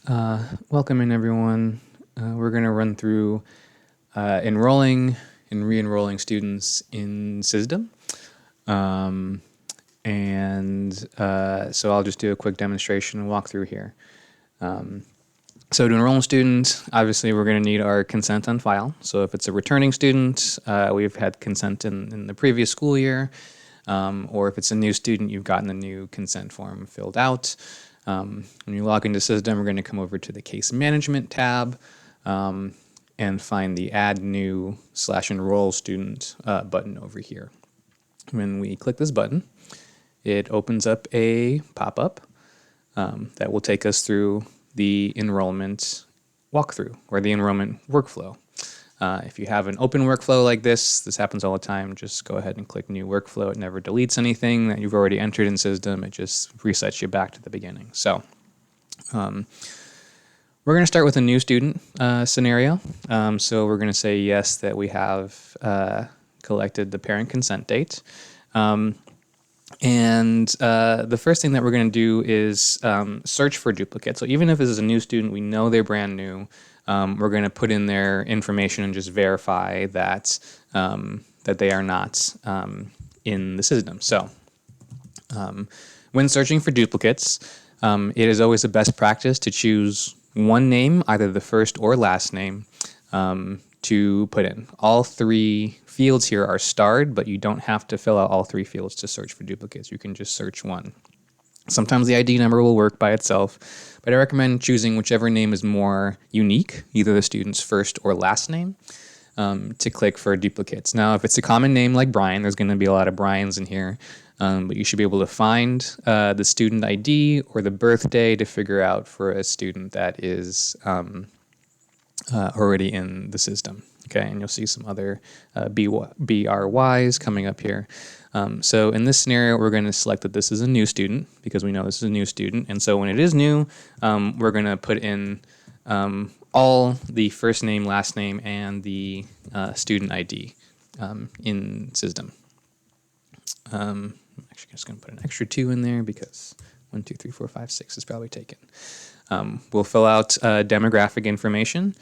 Welcome in, everyone. We're going to run through enrolling and re-enrolling students in CISDM. So I'll just do a quick demonstration and walk through here. So to enroll a student, obviously we're going to need our consent on file. So if it's a returning student, we've had consent in the previous school year. Or if it's a new student, you've gotten the new consent form filled out. When you log into CISDM, we're going to come over to the Case Management tab and find the Add New / Enroll Student button over here. When we click this button, it opens up a pop-up that will take us through the enrollment walkthrough or the enrollment workflow. If you have an open workflow like this happens all the time, just go ahead and click New Workflow. It never deletes anything that you've already entered in CISDM. It just resets you back to the beginning. So we're going to start with a new student scenario. So we're going to say yes that we have collected the parent consent date. The first thing that we're going to do is search for duplicates. So even if this is a new student, we know they're brand new. We're going to put in their information and just verify that that they are not in the system. So when searching for duplicates, it is always the best practice to choose one name, either the first or last name, to put in. All three fields here are starred, but you don't have to fill out all three fields to search for duplicates. You can just search one. Sometimes the ID number will work by itself, but I recommend choosing whichever name is more unique, either the student's first or last name, to click for duplicates. Now, if it's a common name like Brian, there's going to be a lot of Brians in here, but you should be able to find the student ID or the birthday to figure out for a student that is already in the system. Okay, and you'll see some other BRYs coming up here. So in this scenario, we're going to select that this is a new student because we know this is a new student. And so when it is new, we're going to put in all the first name, last name, and the student ID in CISDM. I'm actually just going to put an extra 2 in there because 1, 2, 3, 4, 5, 6 is probably taken. We'll fill out demographic information.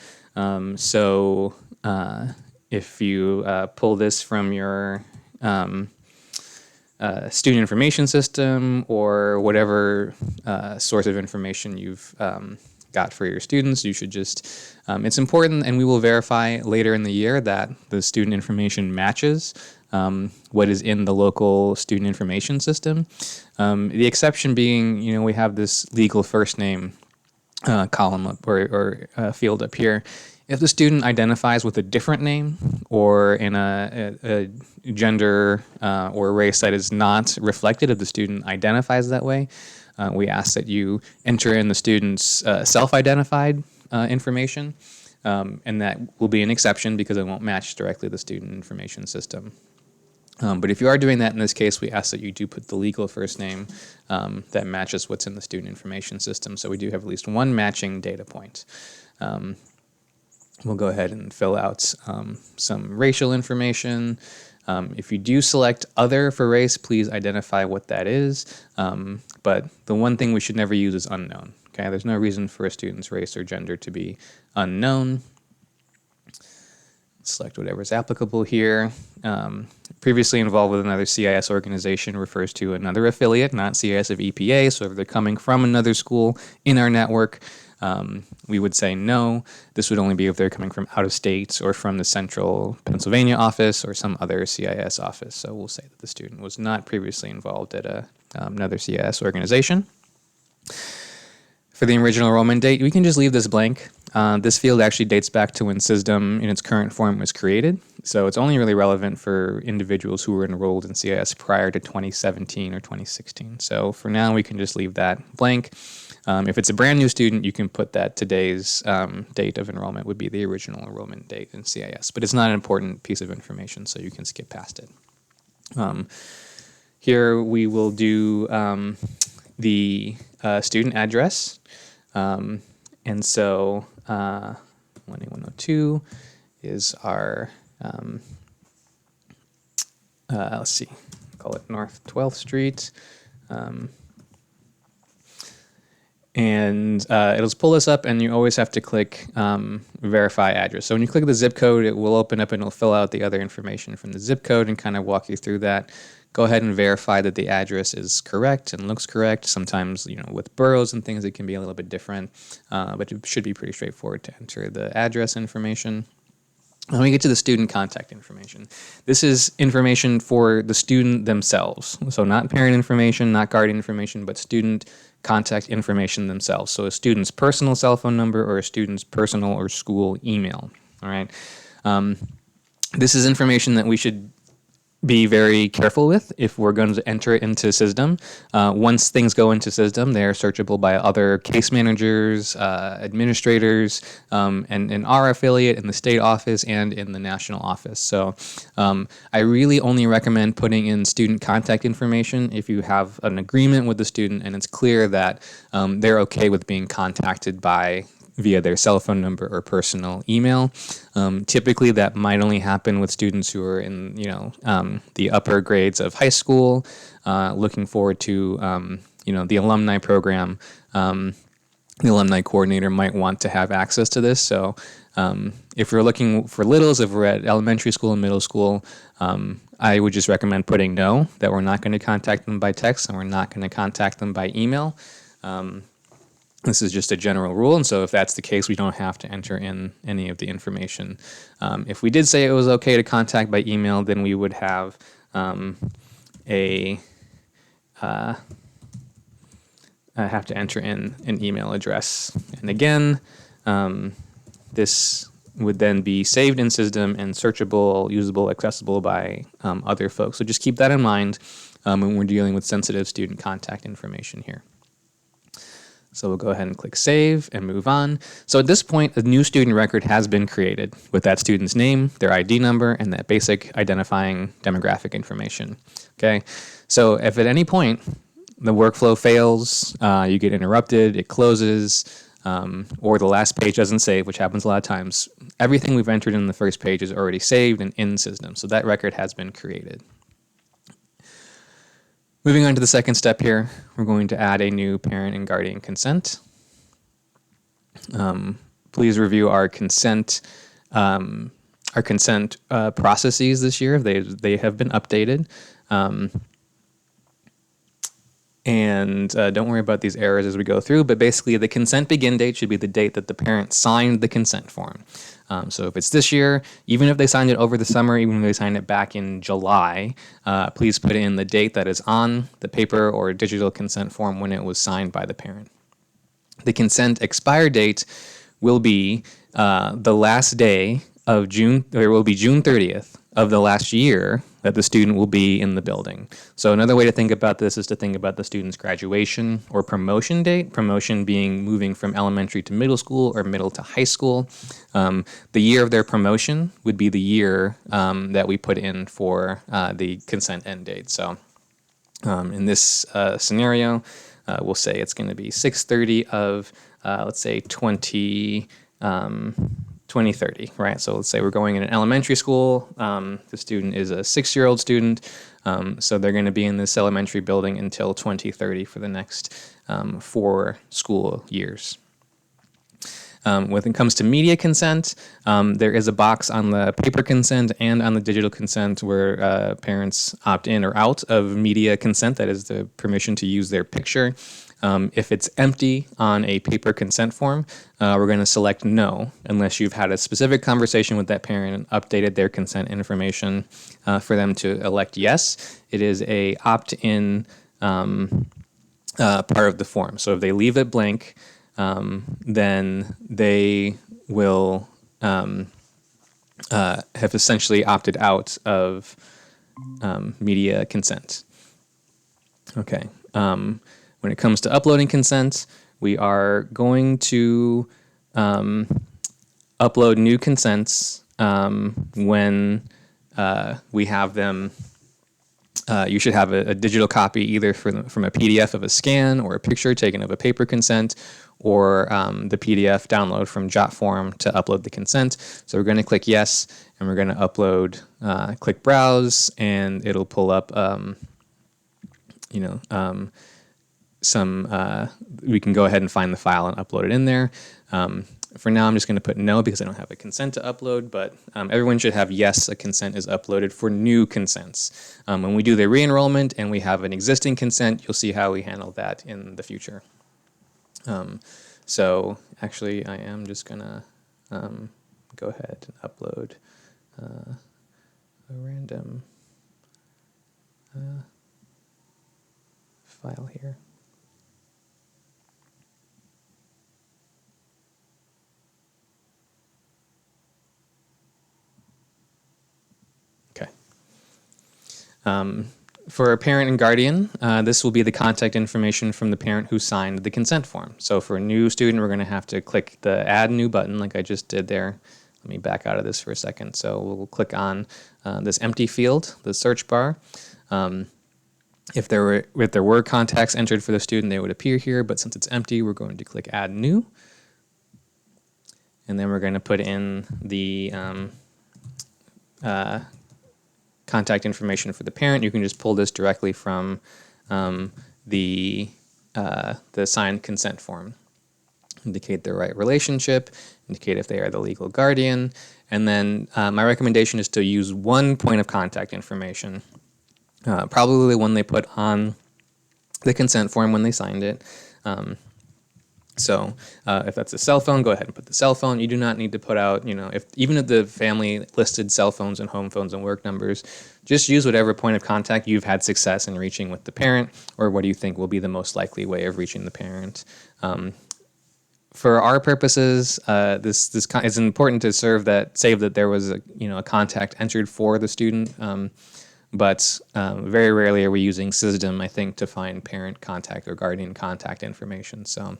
If you pull this from your student information system or whatever source of information you've got for your students, you should just, it's important, and we will verify later in the year that the student information matches what is in the local student information system. The exception being, we have this legal first name column up or field up here. If the student identifies with a different name or in a gender or race that is not reflected, if the student identifies that way, we ask that you enter in the student's self-identified information, and that will be an exception because it won't match directly the student information system. But if you are doing that in this case, we ask that you do put the legal first name that matches what's in the student information system, so we do have at least one matching data point. We'll go ahead and fill out some racial information. If you do select other for race, please identify what that is. But the one thing we should never use is unknown. Okay, there's no reason for a student's race or gender to be unknown. Select whatever is applicable here. Previously involved with another CIS organization refers to another affiliate, not CIS of EPA. So if they're coming from another school in our network, we would say no. This would only be if they're coming from out of state or from the Central Pennsylvania office or some other CIS office. So we'll say that the student was not previously involved at another CIS organization. For the original enrollment date, we can just leave this blank. This field actually dates back to when CISDM in its current form was created. So it's only really relevant for individuals who were enrolled in CIS prior to 2017 or 2016. So for now, we can just leave that blank. If it's a brand new student, you can put that today's date of enrollment would be the original enrollment date in CIS, but it's not an important piece of information, so you can skip past it. Here we will do the student address, and so 18102 is our, let's see, call it North 12th Street. And it'll pull this up, and you always have to click verify address. So when you click the zip code, it will open up and it'll fill out the other information from the zip code and kind of walk you through that. Go ahead and verify that the address is correct and looks correct. Sometimes, with boroughs and things, it can be a little bit different, but it should be pretty straightforward to enter the address information. When we get to the student contact information, this is information for the student themselves. So not parent information, not guardian information, but student contact information themselves. So a student's personal cell phone number or a student's personal or school email. All right. This is information that we should be very careful with if we're going to enter it into CISDM. Once things go into CISDM, they are searchable by other case managers, administrators, and in our affiliate, in the state office, and in the national office. So I really only recommend putting in student contact information if you have an agreement with the student and it's clear that they're okay with being contacted via their cell phone number or personal email. Typically, that might only happen with students who are in, the upper grades of high school, looking forward to, the alumni program. The alumni coordinator might want to have access to this. So if we're looking for littles, if we're at elementary school and middle school, I would just recommend putting no, that we're not going to contact them by text and we're not going to contact them by email. This is just a general rule, and so if that's the case, we don't have to enter in any of the information. If we did say it was okay to contact by email, then we would have I have to enter in an email address. And again, this would then be saved in CISDM and searchable, usable, accessible by other folks. So just keep that in mind when we're dealing with sensitive student contact information here. So we'll go ahead and click Save and move on. So at this point, a new student record has been created with that student's name, their ID number, and that basic identifying demographic information. Okay, so if at any point the workflow fails, you get interrupted, it closes, or the last page doesn't save, which happens a lot of times, everything we've entered in the first page is already saved and in CISDM. So that record has been created. Moving on to the second step here, we're going to add a new parent and guardian consent. Please review our consent processes this year. They have been updated. And don't worry about these errors as we go through, but basically the consent begin date should be the date that the parent signed the consent form. So if it's this year, even if they signed it over the summer, even if they signed it back in July, please put in the date that is on the paper or digital consent form when it was signed by the parent. The consent expire date will be the last day of June, or it will be June 30th of the last year that the student will be in the building. So another way to think about this is to think about the student's graduation or promotion date, promotion being moving from elementary to middle school or middle to high school. The year of their promotion would be the year that we put in for the consent end date. So in this scenario, we'll say it's going to be 6/30 of, let's say, 2030, right? So let's say we're going in an elementary school. The student is a 6-year-old student, so they're going to be in this elementary building until 2030 for the next 4 school years. When it comes to media consent, there is a box on the paper consent and on the digital consent where parents opt in or out of media consent, that is the permission to use their picture. If it's empty on a paper consent form, we're going to select no, unless you've had a specific conversation with that parent and updated their consent information for them to elect yes. It is a opt-in part of the form. So if they leave it blank, then they will have essentially opted out of media consent. Okay. When it comes to uploading consent, we are going to upload new consents when we have them. You should have a digital copy either from a PDF of a scan or a picture taken of a paper consent, or the PDF download from Jotform to upload the consent. So we're going to click yes, and we're going to upload, click browse, and it'll pull up we can go ahead and find the file and upload it in there. For now, I'm just going to put no because I don't have a consent to upload, but everyone should have yes, a consent is uploaded for new consents. When we do the re-enrollment and we have an existing consent, you'll see how we handle that in the future. So actually, I am just going to go ahead and upload a random file here. Okay. For a parent and guardian, this will be the contact information from the parent who signed the consent form. So for a new student, we're going to have to click the Add New button like I just did there. Let me back out of this for a second. So we'll click on this empty field, the search bar. If there were contacts entered for the student, they would appear here, but since it's empty, we're going to click Add New. And then we're going to put in the contact information for the parent. You can just pull this directly from the signed consent form. Indicate the right relationship, indicate if they are the legal guardian, and then my recommendation is to use one point of contact information, probably the one they put on the consent form when they signed it. So if that's a cell phone, go ahead and put the cell phone. You do not need to put out, even if the family listed cell phones and home phones and work numbers, just use whatever point of contact you've had success in reaching with the parent, or what do you think will be the most likely way of reaching the parent. For our purposes, this is important to save that there was a contact entered for the student, but very rarely are we using CISDM, I think, to find parent contact or guardian contact information. So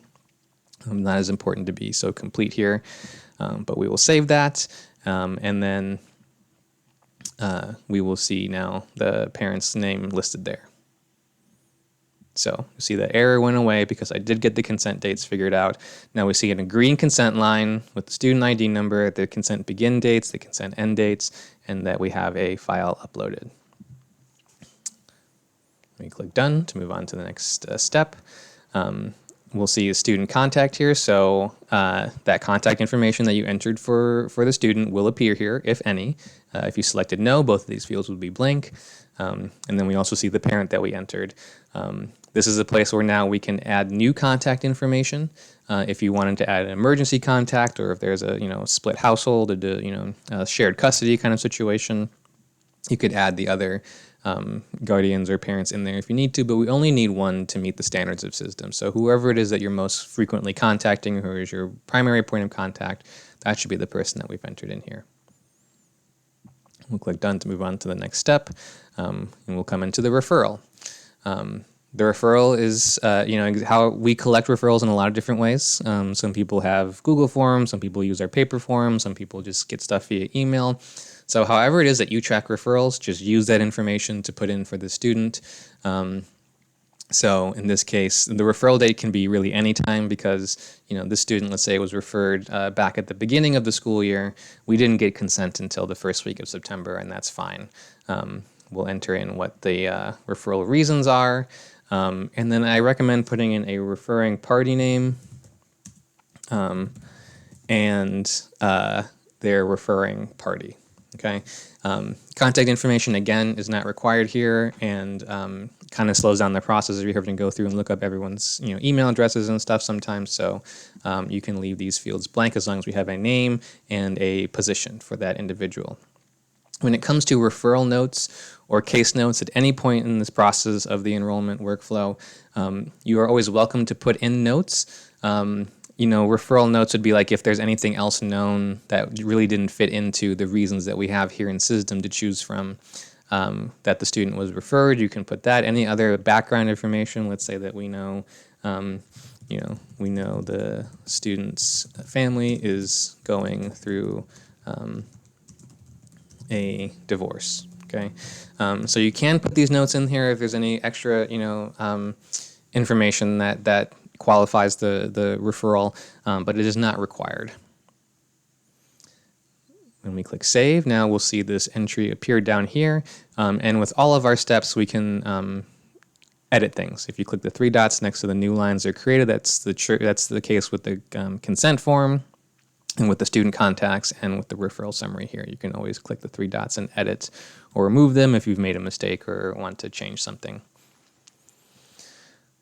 not as important to be so complete here, but we will save that, and then we will see now the parent's name listed there. So you see the error went away because I did get the consent dates figured out. Now we see a green consent line with the student ID number, the consent begin dates, the consent end dates, and that we have a file uploaded. We click Done to move on to the next step. We'll see a student contact here, so that contact information that you entered for the student will appear here, if any. If you selected no, both of these fields would be blank. And then we also see the parent that we entered. This is a place where now we can add new contact information. If you wanted to add an emergency contact, or if there's a split household, a shared custody kind of situation, you could add the other guardians or parents in there if you need to, but we only need one to meet the standards of CISDM. So whoever it is that you're most frequently contacting, who is your primary point of contact, that should be the person that we've entered in here. We'll click Done to move on to the next step, and we'll come into the referral. The referral is, how we collect referrals in a lot of different ways. Some people have Google Forms, some people use our paper forms, some people just get stuff via email. So however it is that you track referrals, just use that information to put in for the student. So in this case, the referral date can be really any time because, the student, let's say, was referred back at the beginning of the school year. We didn't get consent until the first week of September, and that's fine. We'll enter in what the referral reasons are. And then I recommend putting in a referring party name and their referring party. Okay. Contact information, again, is not required here, and kind of slows down the process if you're having to go through and look up everyone's email addresses and stuff sometimes. So you can leave these fields blank as long as we have a name and a position for that individual. When it comes to referral notes or case notes at any point in this process of the enrollment workflow, you are always welcome to put in notes. Referral notes would be like if there's anything else known that really didn't fit into the reasons that we have here in CISDM to choose from, that the student was referred, you can put that. Any other background information, let's say that we know the student's family is going through a divorce. Okay, so you can put these notes in here if there's any extra, information that qualifies the referral, but it is not required. When we click Save, now we'll see this entry appear down here, and with all of our steps, we can edit things. If you click the three dots next to the new lines are created, that's the case with the consent form and with the student contacts and with the referral summary here. You can always click the three dots and edit or remove them if you've made a mistake or want to change something.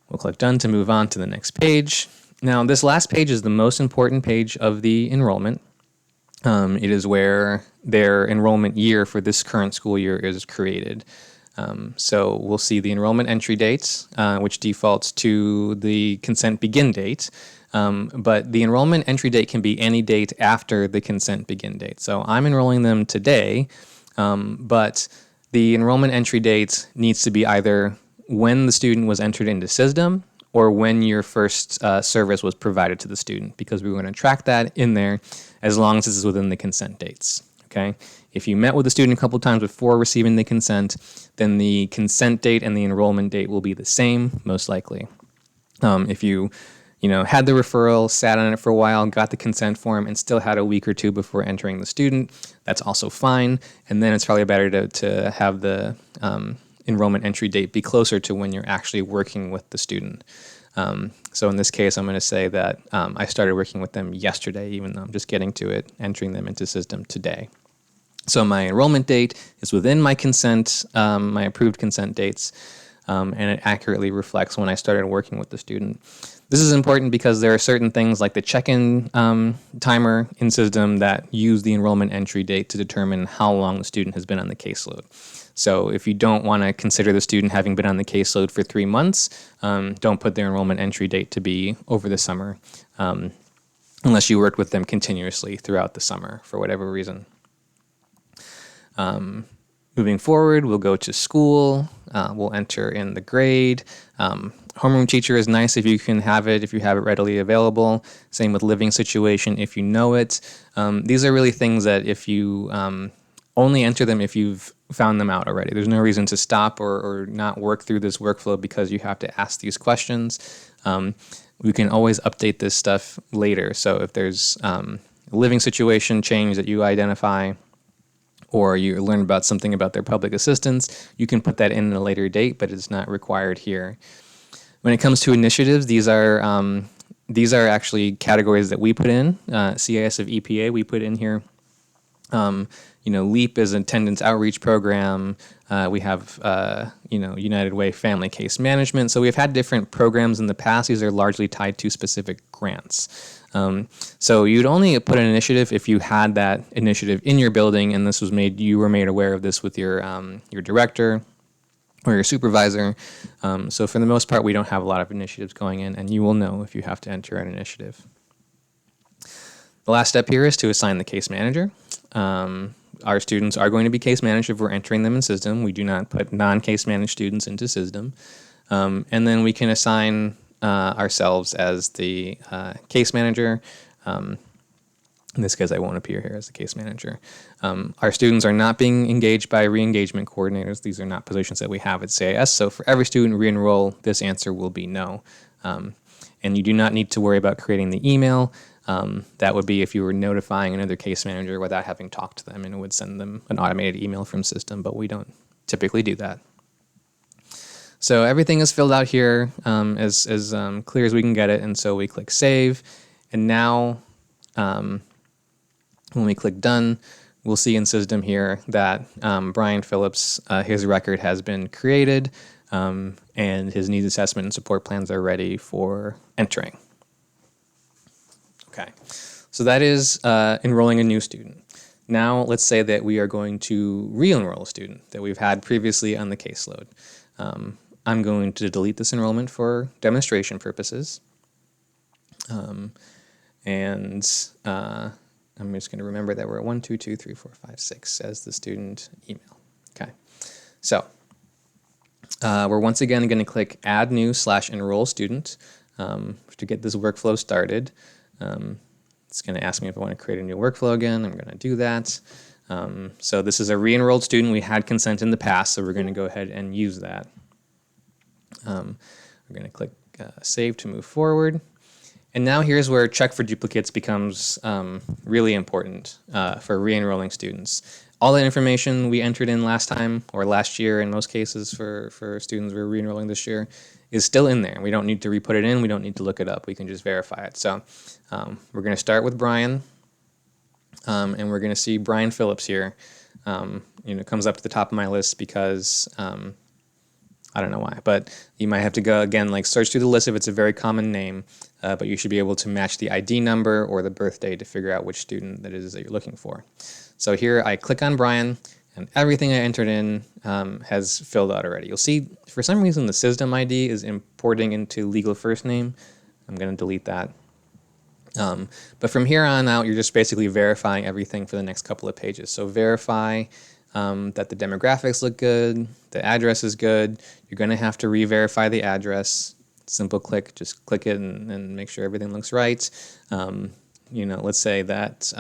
We'll click Done to move on to the next page. Now, this last page is the most important page of the enrollment. It is where their enrollment year for this current school year is created. So we'll see the enrollment entry date, which defaults to the consent begin date. But the enrollment entry date can be any date after the consent begin date. So I'm enrolling them today, but the enrollment entry date needs to be either when the student was entered into CISDM or when your first service was provided to the student, because we're going to track that in there as long as this is within the consent dates. Okay? If you met with the student a couple times before receiving the consent, then the consent date and the enrollment date will be the same, most likely. If you had the referral, sat on it for a while, got the consent form, and still had a week or two before entering the student, that's also fine. And then it's probably better to have the enrollment entry date be closer to when you're actually working with the student. So in this case, I'm going to say that I started working with them yesterday, even though I'm just getting to it, entering them into CISDM today. So my enrollment date is within my consent, my approved consent dates, and it accurately reflects when I started working with the student. This is important because there are certain things like the check-in timer in CISDM that use the enrollment entry date to determine how long the student has been on the caseload. So if you don't want to consider the student having been on the caseload for 3 months, don't put their enrollment entry date to be over the summer, unless you worked with them continuously throughout the summer for whatever reason. Moving forward, we'll go to school. We'll enter in the grade. Homeroom teacher is nice if you can have it, if you have it readily available. Same with living situation if you know it. These are really things that if you only enter them if you've found them out already. There's no reason to stop or not work through this workflow because you have to ask these questions. We can always update this stuff later. So if there's a living situation change that you identify, or you learn about something about their public assistance, you can put that in a later date, but it's not required here. When it comes to initiatives, these are actually categories that we put in. CIS of EPA we put in here. LEAP is an attendance outreach program. We have, United Way Family Case Management. So we've had different programs in the past. These are largely tied to specific grants. So you'd only put an initiative if you had that initiative in your building, and you were made aware of this with your director or your supervisor. So for the most part, we don't have a lot of initiatives going in, and you will know if you have to enter an initiative. The last step here is to assign the case manager. Our students are going to be case managed if we're entering them in CISDM. We do not put non-case managed students into CISDM. And then we can assign ourselves as the case manager. In this case, I won't appear here as the case manager. Our students are not being engaged by re-engagement coordinators. These are not positions that we have at CIS. So for every student re-enroll, this answer will be no. And you do not need to worry about creating the email. That would be if you were notifying another case manager without having talked to them, and it would send them an automated email from CISDM, but we don't typically do that. So everything is filled out here as clear as we can get it, and so we click Save. And now when we click Done, we'll see in CISDM here that Brian Phillips, his record has been created, and his needs assessment and support plans are ready for entering. Okay, so that is enrolling a new student. Now let's say that we are going to re-enroll a student that we've had previously on the caseload. I'm going to delete this enrollment for demonstration purposes. I'm just going to remember that we're at 1, 2, 2, 3, 4, 5, 6 as the student email. Okay, so we're once again going to click Add New /Enroll Student to get this workflow started. It's going to ask me if I want to create a new workflow again. I'm going to do that. So this is a re-enrolled student. We had consent in the past, so we're going to go ahead and use that. We're going to click Save to move forward. And now here's where check for duplicates becomes really important for re-enrolling students. all the information we entered in last time, or last year in most cases for students we're re-enrolling this year, is still in there. We don't need to re-put it in. We don't need to look it up. We can just verify it. So we're going to start with Brian, and we're going to see Brian Phillips here. Comes up to the top of my list because I don't know why, but you might have to go again, like search through the list if it's a very common name, but you should be able to match the ID number or the birthday to figure out which student that is that you're looking for. So here I click on Brian, and everything I entered in has filled out already. You'll see for some reason the CISDM ID is importing into legal first name. I'm going to delete that. But from here on out, you're just basically verifying everything for the next couple of pages. So verify that the demographics look good, the address is good. You're going to have to re-verify the address. Simple click, just click it and make sure everything looks right. Let's say that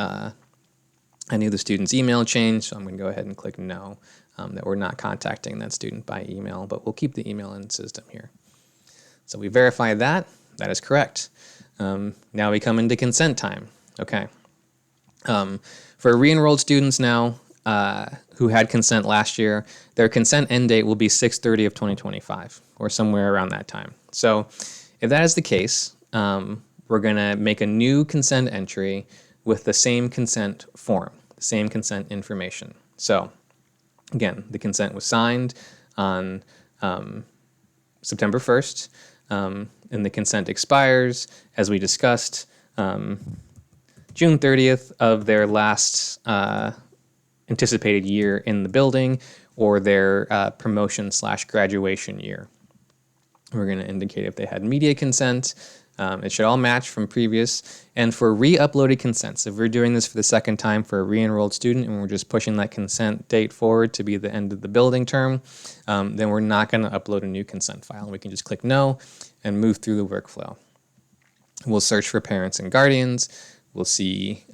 I knew the student's email changed, so I'm going to go ahead and click no, that we're not contacting that student by email, but we'll keep the email in system here. So we verify that. That is correct. Now we come into consent time. Okay. For re-enrolled students now who had consent last year, their consent end date will be 6/30 of 2025 or somewhere around that time. So if that is the case, we're going to make a new consent entry with the same consent form, the same consent information. So again, the consent was signed on September 1st, and the consent expires, as we discussed, June 30th of their last anticipated year in the building or their promotion/graduation year. We're going to indicate if they had media consent. It should all match from previous. And for re-uploaded consents, if we're doing this for the second time for a re-enrolled student and we're just pushing that consent date forward to be the end of the building term, then we're not going to upload a new consent file. We can just click no and move through the workflow. We'll search for parents and guardians. We'll see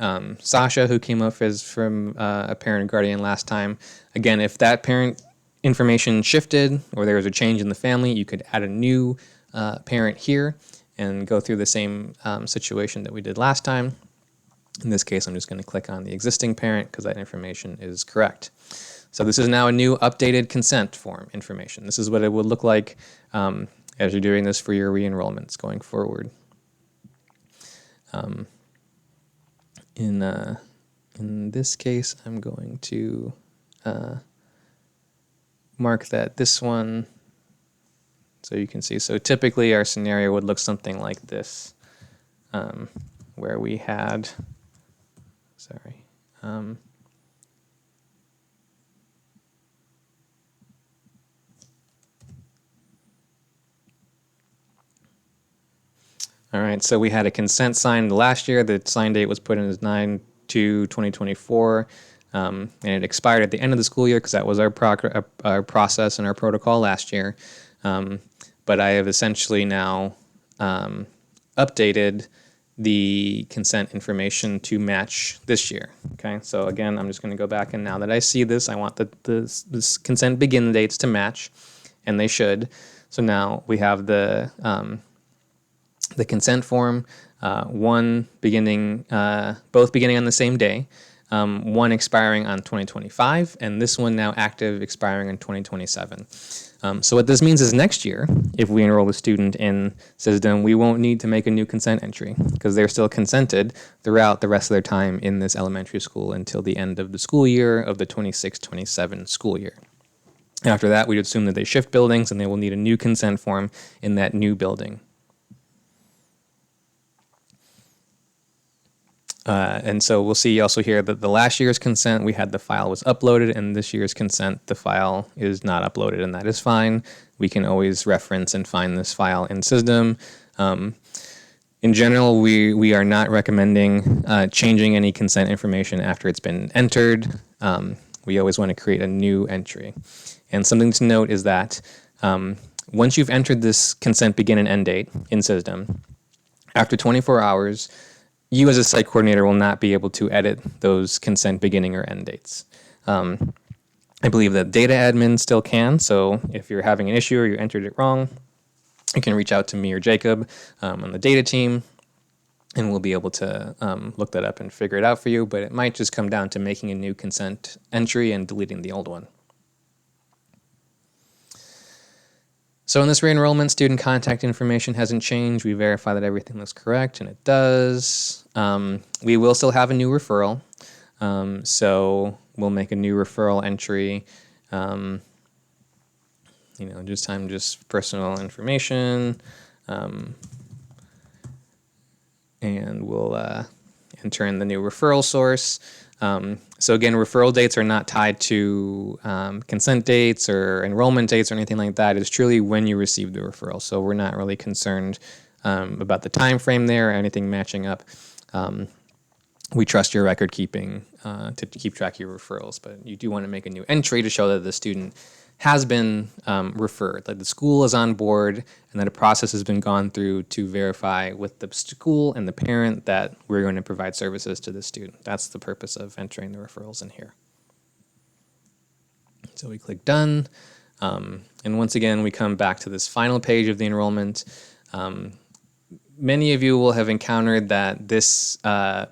Sasha, who came up as from a parent and guardian last time. Again, if that parent information shifted or there was a change in the family, you could add a new parent here and go through the same situation that we did last time. In this case, I'm just going to click on the existing parent because that information is correct. So this is now a new updated consent form information. This is what it would look like as you're doing this for your re-enrollments going forward. In this case, I'm going to mark that this one, so you can see. So typically our scenario would look something like this, where we had, all right, so we had a consent signed last year. The sign date was put in as 9/2/2024, and it expired at the end of the school year because that was our process and our protocol last year. But I have essentially now updated the consent information to match this year. Okay, so again, I'm just going to go back, and now that I see this, I want this consent begin dates to match, and they should. So now we have the consent form, both beginning on the same day, one expiring on 2025, and this one now active expiring in 2027. So what this means is next year, if we enroll a student in CISDM, we won't need to make a new consent entry because they're still consented throughout the rest of their time in this elementary school until the end of the school year of the 26-27 school year. After that, we'd assume that they shift buildings and they will need a new consent form in that new building. And so we'll see also here that the last year's consent, we had the file was uploaded, and this year's consent, the file is not uploaded, and that is fine. We can always reference and find this file in CISDM. In general, we are not recommending changing any consent information after it's been entered. We always want to create a new entry. And something to note is that once you've entered this consent begin and end date in CISDM, after 24 hours, you as a site coordinator will not be able to edit those consent beginning or end dates. I believe that data admin still can, so if you're having an issue or you entered it wrong, you can reach out to me or Jacob on the data team, and we'll be able to look that up and figure it out for you, but it might just come down to making a new consent entry and deleting the old one. So in this re-enrollment, student contact information hasn't changed. We verify that everything looks correct, and it does. We will still have a new referral. So we'll make a new referral entry. Just personal information. And we'll enter in the new referral source. So again, referral dates are not tied to consent dates or enrollment dates or anything like that. It's truly when you receive the referral. So we're not really concerned about the time frame there or anything matching up. We trust your record keeping to keep track of your referrals, but you do want to make a new entry to show that the student has been referred, that the school is on board and that a process has been gone through to verify with the school and the parent that we're going to provide services to the student. That's the purpose of entering the referrals in here. So we click done. And once again, we come back to this final page of the enrollment. Many of you will have encountered that this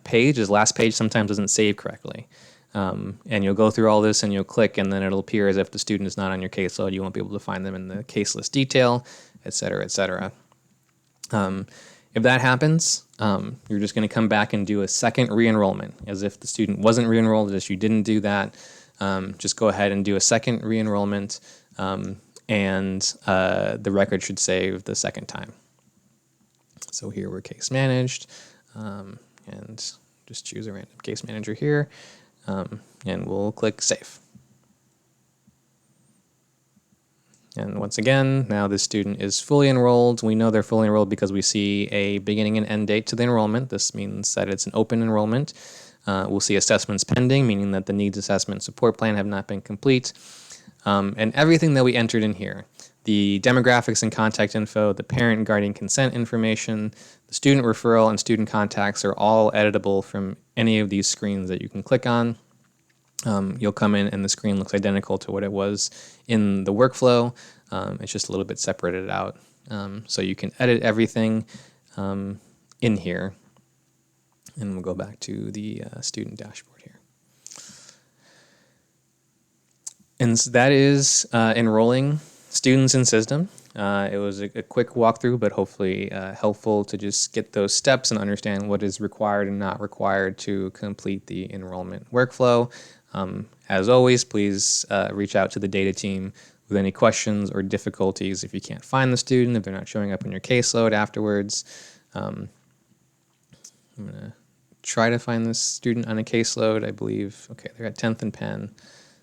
page, this last page, sometimes doesn't save correctly. And you'll go through all this and you'll click and then it'll appear as if the student is not on your caseload. You won't be able to find them in the case list detail, et cetera, et cetera. If that happens, you're just going to come back and do a second re-enrollment. As if the student wasn't re-enrolled, as if you didn't do that, just go ahead and do a second re-enrollment and the record should save the second time. So here we're case managed and just choose a random case manager here. And we'll click Save. And once again, now this student is fully enrolled. We know they're fully enrolled because we see a beginning and end date to the enrollment. This means that it's an open enrollment. We'll see assessments pending, meaning that the needs assessment support plan have not been complete. And everything that we entered in here, the demographics and contact info, the parent and guardian consent information, the student referral and student contacts are all editable from any of these screens that you can click on. You'll come in and the screen looks identical to what it was in the workflow. It's just a little bit separated out. So you can edit everything in here. And we'll go back to the student dashboard here. And so that is enrolling students in CISDM. It was a quick walkthrough, but hopefully helpful to just get those steps and understand what is required and not required to complete the enrollment workflow. As always, please reach out to the data team with any questions or difficulties if you can't find the student, if they're not showing up in your caseload afterwards. I'm going to try to find this student on a caseload, I believe. Okay, they're at 10th and Penn.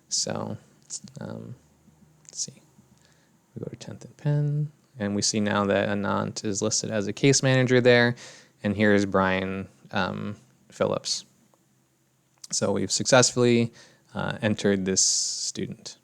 So let's see. We go to 10th and Penn, and we see now that Anant is listed as a case manager there, and here's Brian Phillips. So we've successfully entered this student.